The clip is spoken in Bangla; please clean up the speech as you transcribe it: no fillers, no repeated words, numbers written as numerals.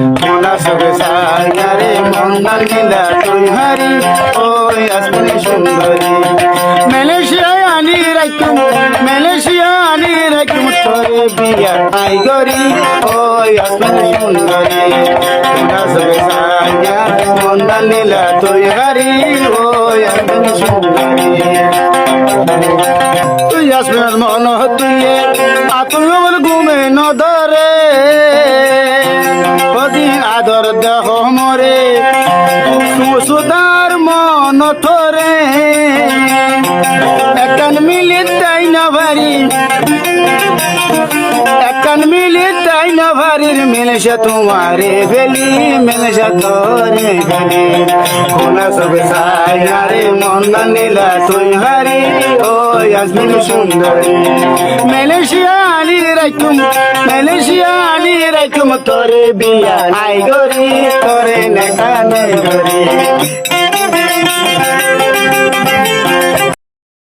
মোনা সবে সায়ারে মন্দার নীলা তুই হারি ওই আসমানি সুন্দরী মালয়েশিয়ায় আনি রাখুম তোরে বিয়া আই গরি ওই আসমানি সুন্দরী মোনা সবে সায়ারে মন্দার নীলা তুই হারি ওই আসমানি সুন্দরী তুই আসমানের মন তুই তুই আমার ঘুমে ন ধরে আদর দেহ মরে সুদার মন থরে একান মিলি তাই না ভারির মিলসে তোমারে বেলি মিলসে তোরে বেলি কোনা সবে সায়ারে মন্দা নীলা তুই হারি ও আসমিন সুন্দরী মালয়েশিয়া আনি রাখুম তোরে বিয়া আই গরি তোরে নেকানে গরি